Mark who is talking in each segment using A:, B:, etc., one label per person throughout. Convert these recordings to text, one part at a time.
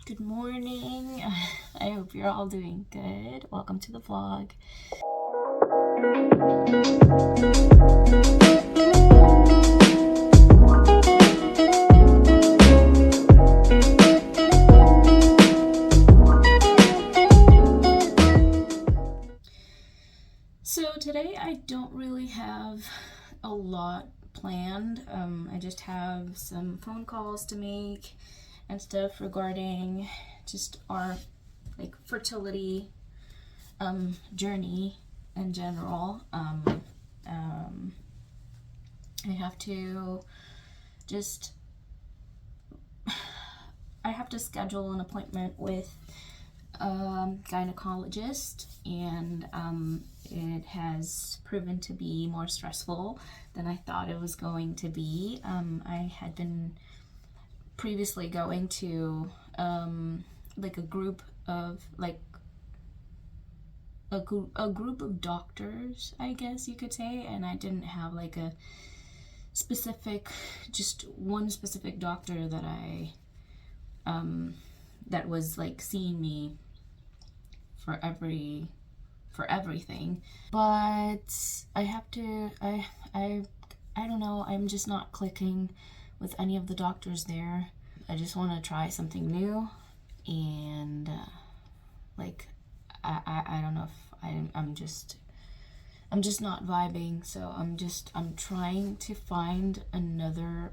A: Good morning. I hope you're all doing good. Welcome to the vlog. So today I don't really have a lot planned. I just have some phone calls to make and stuff regarding just our fertility journey in general. I have to schedule an appointment with gynecologist, and it has proven to be more stressful than I thought it was going to be. I had been previously going to a group of a group of doctors, I guess you could say, and I didn't have a specific, just one specific doctor that I that was seeing me for everything. But I don't know, I'm just not clicking with any of the doctors there. I just want to try something new, and I don't know if I'm just not vibing. So I'm trying to find another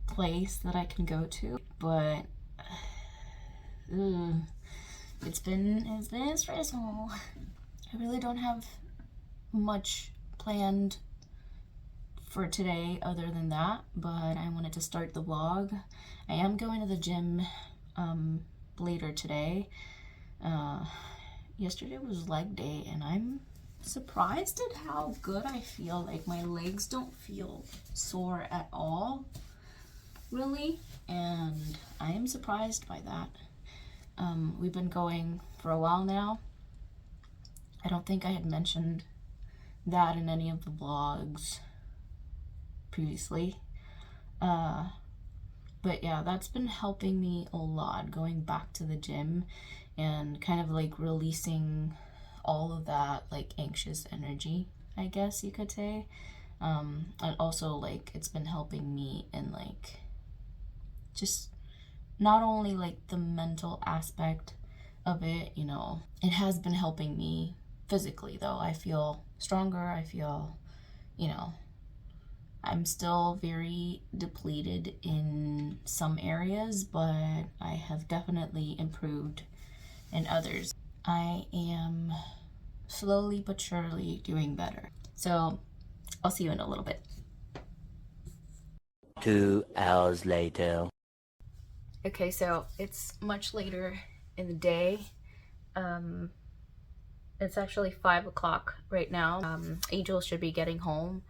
A: place that I can go to, but it's been stressful. I really don't have much planned for today other than that, but I wanted to start the vlog. I am going to the gym later today. Yesterday was leg day, and I'm surprised at how good I feel. Like, my legs don't feel sore at all, really, and I am surprised by that. We've been going for a while now. I don't think I had mentioned that in any of the vlogs previously, but yeah, that's been helping me a lot, going back to the gym and kind of releasing all of that anxious energy, I guess you could say. And also it's been helping me in just not only the mental aspect of it, it has been helping me physically though. I feel stronger. I feel, I'm still very depleted in some areas, but I have definitely improved in others. I am slowly but surely doing better. So I'll see you in a little bit.
B: 2 hours later.
A: Okay, so it's much later in the day. It's actually 5 o'clock right now. Angel should be getting home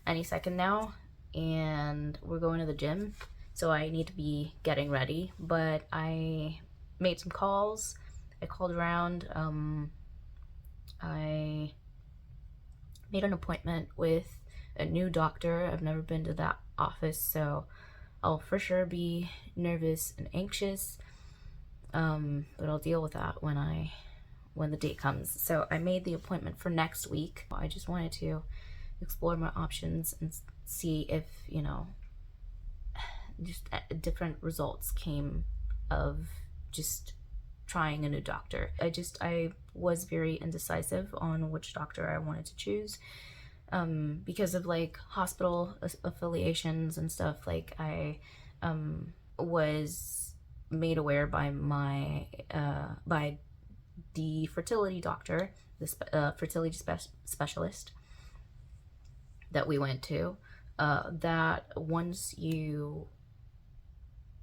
A: any second now, and we're going to the gym, so I need to be getting ready. But I made some calls. I called around. I made an appointment with a new doctor. I've never been to that office, so I'll for sure be nervous and anxious, but I'll deal with that when the date comes. So I made the appointment for next week. I just wanted to explore my options and see if just different results came of just trying a new doctor. I was very indecisive on which doctor I wanted to choose, because of hospital affiliations and stuff. I was made aware by my by the fertility doctor, the fertility specialist that we went to, that once you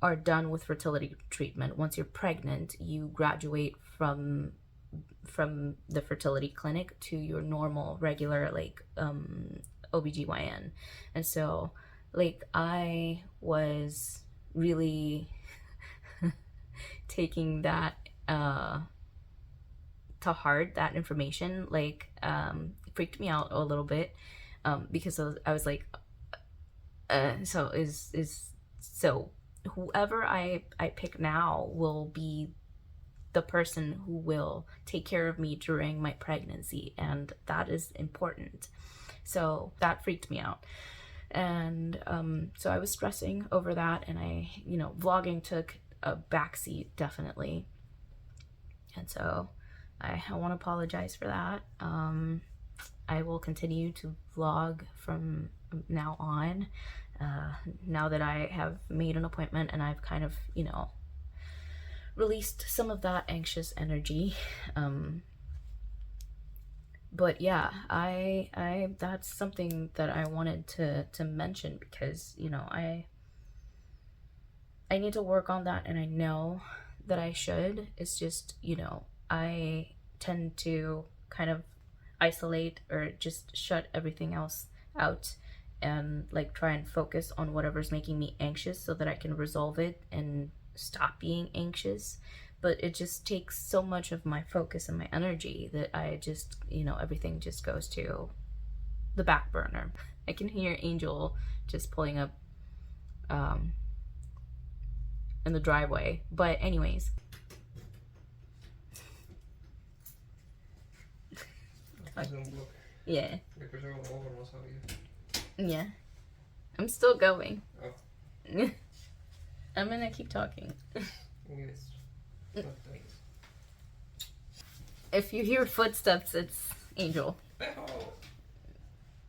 A: are done with fertility treatment, once you're pregnant, you graduate from the fertility clinic to your normal regular OBGYN. And so I was really taking that to heart, that information. It freaked me out a little bit, because I was so whoever I pick now will be the person who will take care of me during my pregnancy, and that is important. So that freaked me out. And so I was stressing over that, and vlogging took a backseat, definitely. And so I want to apologize for that. I will continue to vlog from now on, now that I have made an appointment and I've kind of, released some of that anxious energy. But yeah, I that's something that I wanted to mention, because I need to work on that, and I know that I should. It's just I tend to kind of isolate or just shut everything else out, and like try and focus on whatever's making me anxious so that I can resolve it and stop being anxious. But it just takes so much of my focus and my energy that I just, everything just goes to the back burner. I can hear Angel just pulling up in the driveway. But anyways. Yeah. Yeah. I'm still going. Oh. I'm gonna keep talking. Yes. If you hear footsteps, it's Angel.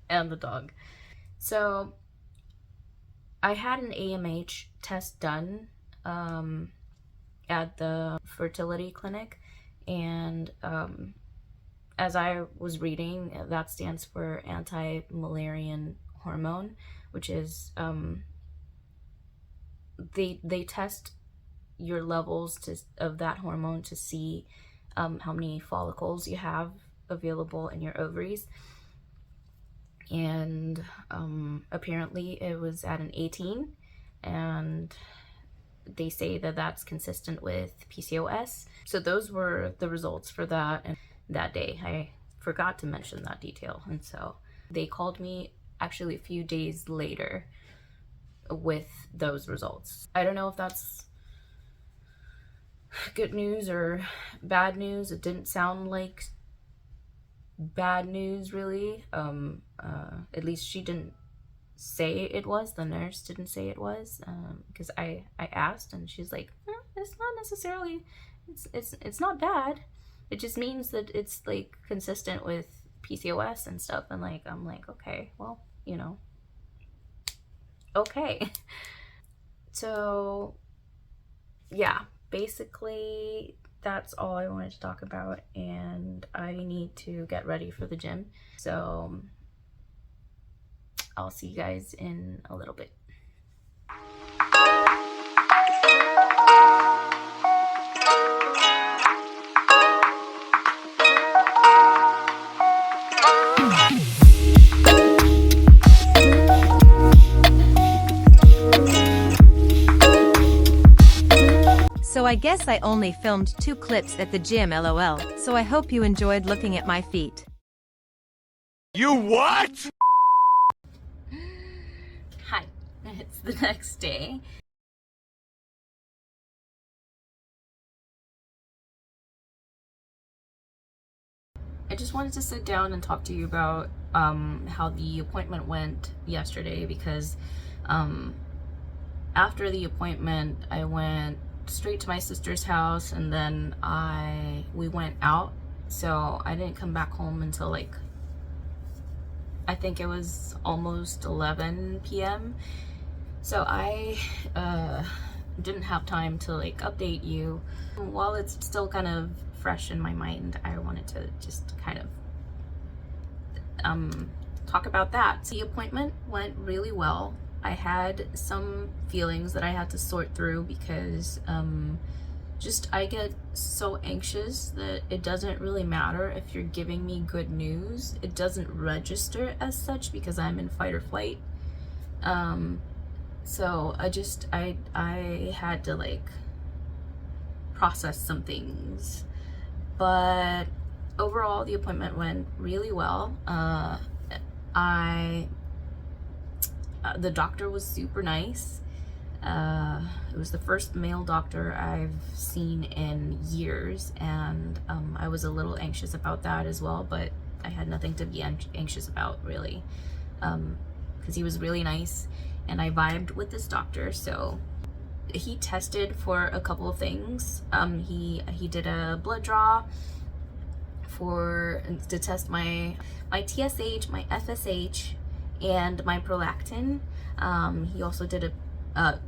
A: And the dog. So I had an AMH test done at the fertility clinic, and as I was reading, that stands for anti-Müllerian hormone, which is they test your levels of that hormone to see how many follicles you have available in your ovaries. And apparently it was at an 18, and they say that that's consistent with PCOS. So those were the results for that. And that day I forgot to mention that detail, and so they called me actually a few days later with those results. I don't know if that's good news or bad news. It didn't sound like bad news, really. At least she didn't say it was. The nurse didn't say it was, because I asked, and she's like, it's not necessarily, it's not bad. It just means that it's like consistent with PCOS and stuff. And like, I'm like, okay, well, okay. So yeah, basically that's all I wanted to talk about, and I need to get ready for the gym. So I'll see you guys in a little bit.
C: So I guess I only filmed 2 clips at the gym, lol, so I hope you enjoyed looking at my feet.
B: You what?
A: Hi, it's the next day. I just wanted to sit down and talk to you about how the appointment went yesterday, because after the appointment I went straight to my sister's house, and then we went out, so I didn't come back home until like, I think it was almost 11 p.m. So I didn't have time to like update you. While it's still kind of fresh in my mind, I wanted to just kind of talk about that. The appointment went really well. I had some feelings that I had to sort through, because I get so anxious that it doesn't really matter if you're giving me good news. It doesn't register as such, because I'm in fight or flight. So I had to like process some things. But overall, the appointment went really well. The doctor was super nice. It was the first male doctor I've seen in years, and I was a little anxious about that as well, but I had nothing to be anxious about, really, because he was really nice and I vibed with this doctor. So he tested for a couple of things. He did a blood draw to test my TSH, my FSH, and my prolactin. He also did a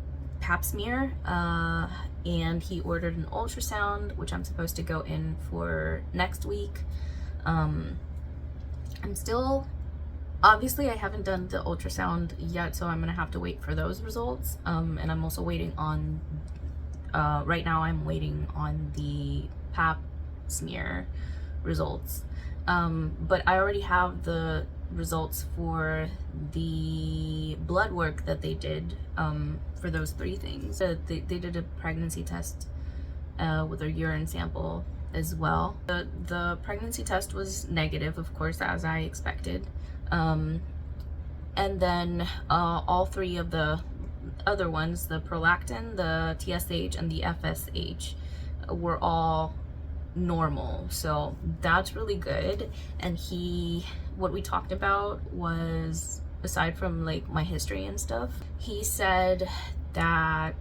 A: pap smear, and he ordered an ultrasound, which I'm supposed to go in for next week. I'm still, obviously I haven't done the ultrasound yet, so I'm gonna have to wait for those results. And I'm also waiting on, right now I'm waiting on the pap smear results. But I already have the results for the blood work that they did for those 3 things. They did a pregnancy test with a urine sample as well. The pregnancy test was negative, of course, as I expected. And then all 3 of the other ones, the prolactin, the TSH, and the FSH, were all normal. So that's really good. And what we talked about was, aside from like my history and stuff, he said that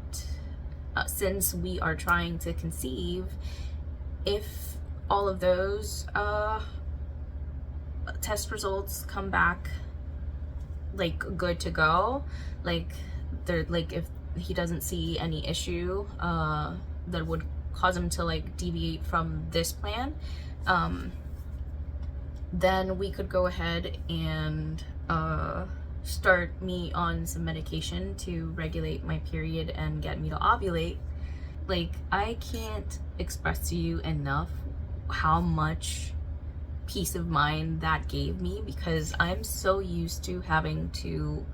A: since we are trying to conceive, if all of those test results come back like good to go, like they're like, if he doesn't see any issue that would cause him to like deviate from this plan, then we could go ahead and start me on some medication to regulate my period and get me to ovulate. Like, I can't express to you enough how much peace of mind that gave me, because I'm so used to having to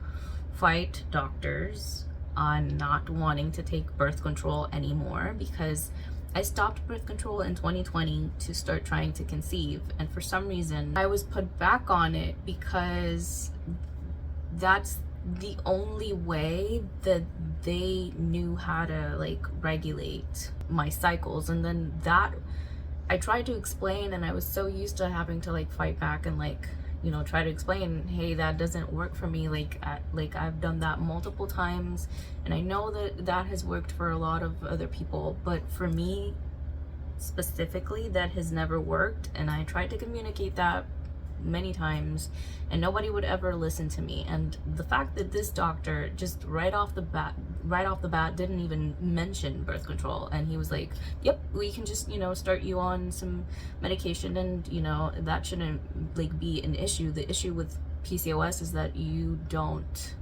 A: fight doctors on not wanting to take birth control anymore, because I stopped birth control in 2020 to start trying to conceive, and for some reason I was put back on it because that's the only way that they knew how to like regulate my cycles. And then that I tried to explain, and I was so used to having to like fight back and like, you know, try to explain, hey, that doesn't work for me. Like I've done that multiple times, and I know that that has worked for a lot of other people, but for me specifically, that has never worked. And I tried to communicate that many times, and nobody would ever listen to me. And the fact that this doctor just right off the bat didn't even mention birth control, and he was like, yep, we can just, you know, start you on some medication, and you know, that shouldn't like be an issue. The issue with PCOS is that you don't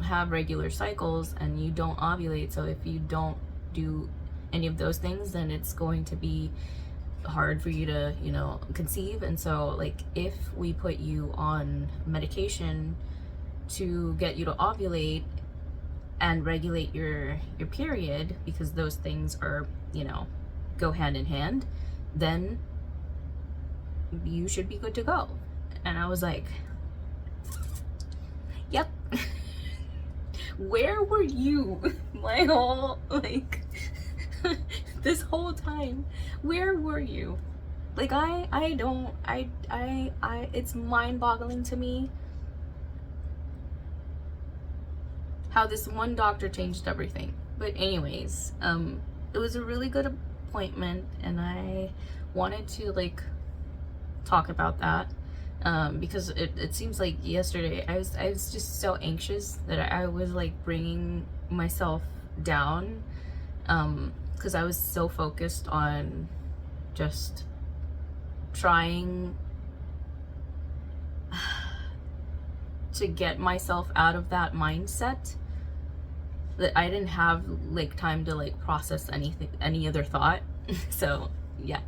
A: have regular cycles and you don't ovulate. So if you don't do any of those things, then it's going to be hard for you to, you know, conceive. And so like, if we put you on medication to get you to ovulate and regulate your period, because those things are, you know, go hand in hand, then you should be good to go. And I was like, yep. Where were you my whole like this whole time? Where were you? Like, it's mind-boggling to me how this one doctor changed everything. But anyways, it was a really good appointment, and I wanted to like talk about that, because it seems like yesterday I was just so anxious that I was like bringing myself down, because I was so focused on just trying to get myself out of that mindset that I didn't have like time to like process any other thought. So yeah,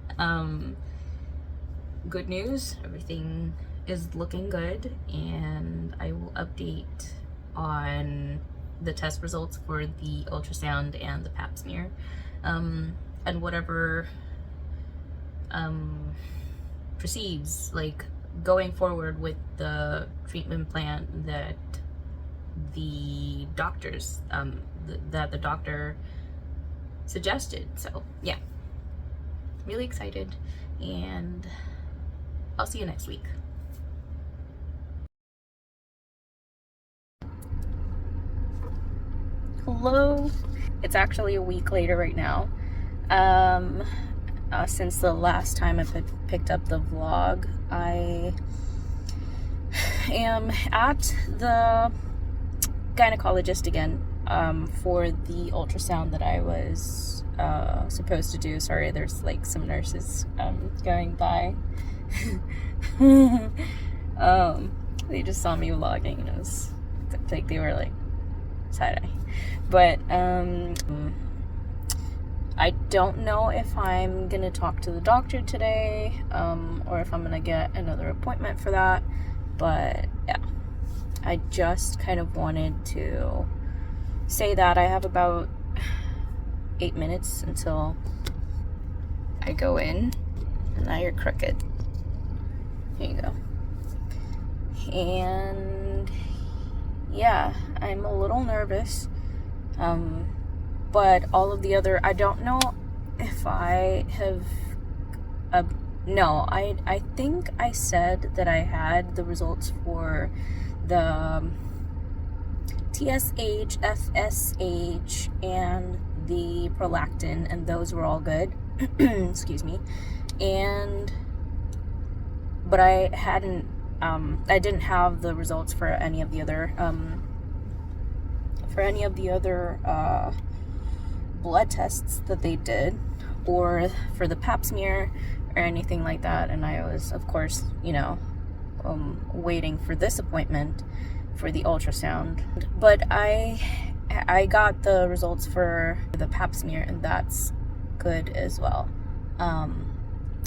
A: good news, everything is looking good, and I will update on the test results for the ultrasound and the pap smear, and whatever proceeds, like going forward with the treatment plan that the doctors that the doctor suggested. So yeah, really excited, and I'll see you next week. Hello. It's actually a week later right now. Since the last time I picked up the vlog, I am at the gynecologist again for the ultrasound that I was supposed to do. Sorry, there's like some nurses going by. They just saw me vlogging, and it was like they were like side-eye. But I don't know if I'm gonna talk to the doctor today, or if I'm gonna get another appointment for that. But yeah, I just kind of wanted to say that I have about 8 minutes until I go in. And now you're crooked. Here you go. And yeah, I'm a little nervous. But all of the other, I don't know if I have, no, I think I said that I had the results for the TSH, FSH, and the prolactin, and those were all good. Excuse me. But I hadn't, I didn't have the results for any of the other, blood tests that they did, or for the pap smear or anything like that. And I was, of course, you know, waiting for this appointment for the ultrasound. But I got the results for the pap smear, and that's good as well,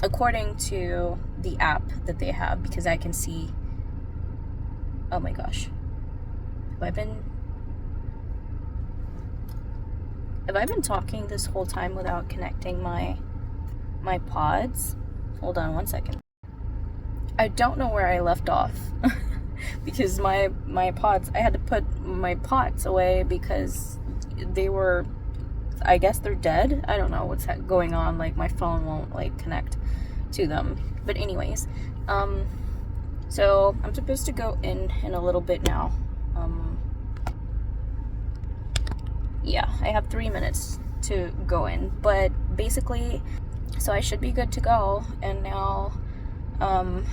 A: according to the app that they have, because I can see, oh my gosh, have I been talking this whole time without connecting my pods? Hold on one second. I don't know where I left off because my pods, I had to put my pots away because they were, I guess they're dead. I don't know what's going on. Like, my phone won't like connect to them. But anyways, so I'm supposed to go in a little bit now. Yeah, I have 3 minutes to go in, but basically, so I should be good to go. And now I'm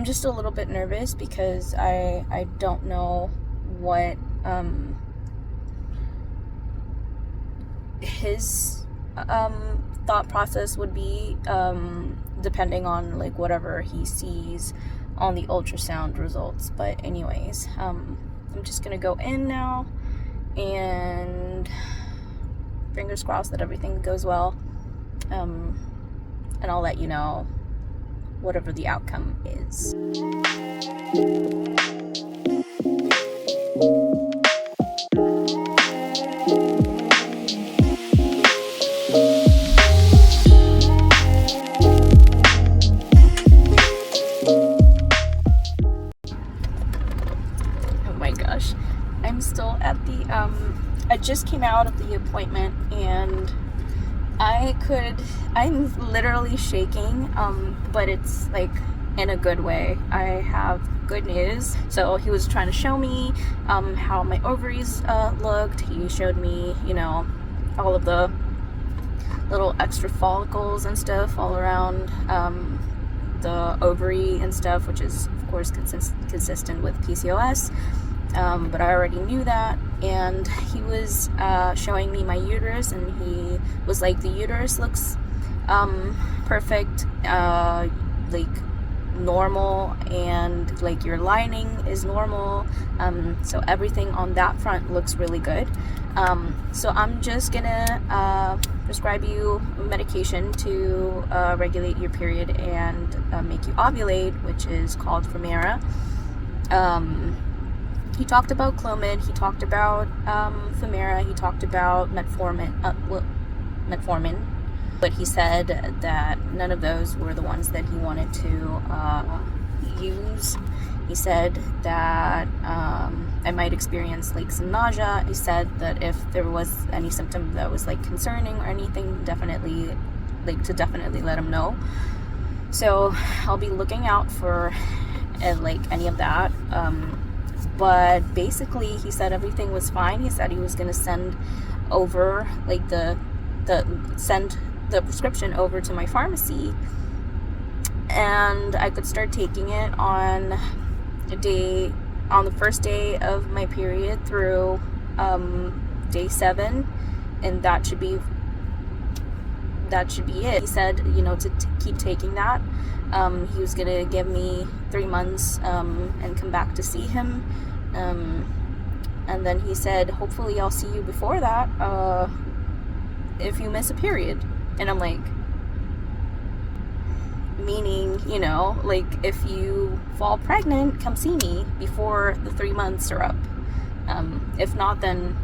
A: just a little bit nervous because I don't know what his thought process would be, depending on like whatever he sees on the ultrasound results. But anyways, I'm just gonna go in now, and fingers crossed that everything goes well, and I'll let you know whatever the outcome is. Oh my gosh, I'm still at the I just came out of the appointment, and I'm literally shaking, but it's like in a good way. I have good news. So he was trying to show me how my ovaries looked. He showed me, you know, all of the little extra follicles and stuff all around the ovary and stuff, which is of course consistent with PCOS. But I already knew that. And he was showing me my uterus, and he was like, the uterus looks perfect, like normal, and like your lining is normal, so everything on that front looks really good. So I'm just gonna prescribe you medication to regulate your period and make you ovulate, which is called Fundraiser. He talked about Clomid, he talked about Femera, he talked about metformin, but he said that none of those were the ones that he wanted to use. He said that I might experience like some nausea. He said that if there was any symptom that was like concerning or anything, definitely let him know. So I'll be looking out for like any of that. But basically he said everything was fine. He said he was gonna send over like send the prescription over to my pharmacy, and I could start taking it on the first day of my period through day 7, and that should be it. He said, you know, to keep taking that. He was gonna give me 3 months and come back to see him, and then he said, hopefully I'll see you before that if you miss a period. And I'm like, meaning, you know, like if you fall pregnant, come see me before the 3 months are up. If not, then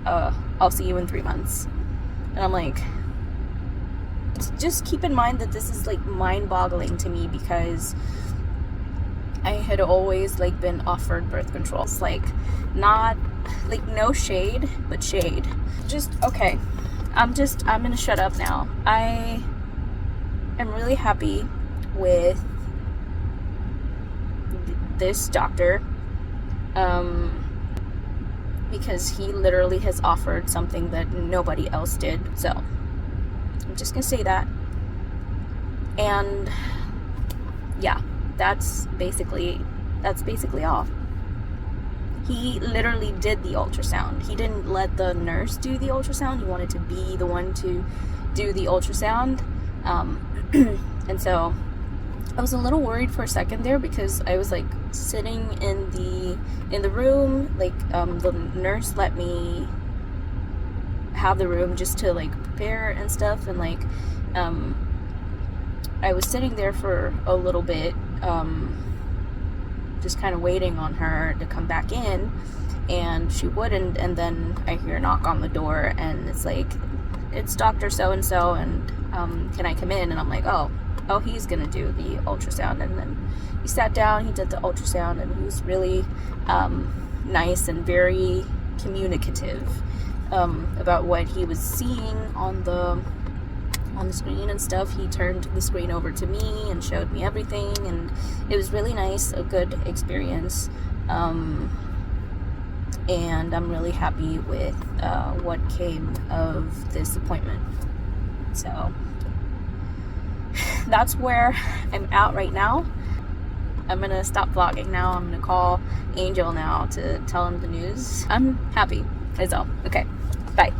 A: I'll see you in 3 months. And I'm like, just keep in mind that this is like mind-boggling to me, because I had always like been offered birth control. It's like not like no shade, but shade. Just okay. I'm gonna shut up now. I am really happy with this doctor, because he literally has offered something that nobody else did. So I'm just gonna say that. And yeah, that's basically all. He literally did the ultrasound. He didn't let the nurse do the ultrasound. He wanted to be the one to do the ultrasound. And so I was a little worried for a second there, because I was like sitting in the room, like the nurse let me have the room just to like prepare and stuff, and like I was sitting there for a little bit, just kind of waiting on her to come back in, and she wouldn't. And then I hear a knock on the door, and it's like, it's Dr. So-and-so, and can I come in? And I'm like, oh, he's gonna do the ultrasound. And then he sat down, he did the ultrasound, and he was really nice and very communicative about what he was seeing on the screen and stuff. He turned the screen over to me and showed me everything, and it was really nice, a good experience. And I'm really happy with what came of this appointment. So that's where I'm at right now. I'm gonna stop vlogging now. I'm gonna call Angel now to tell him the news. I'm happy, that's all. Okay, bye.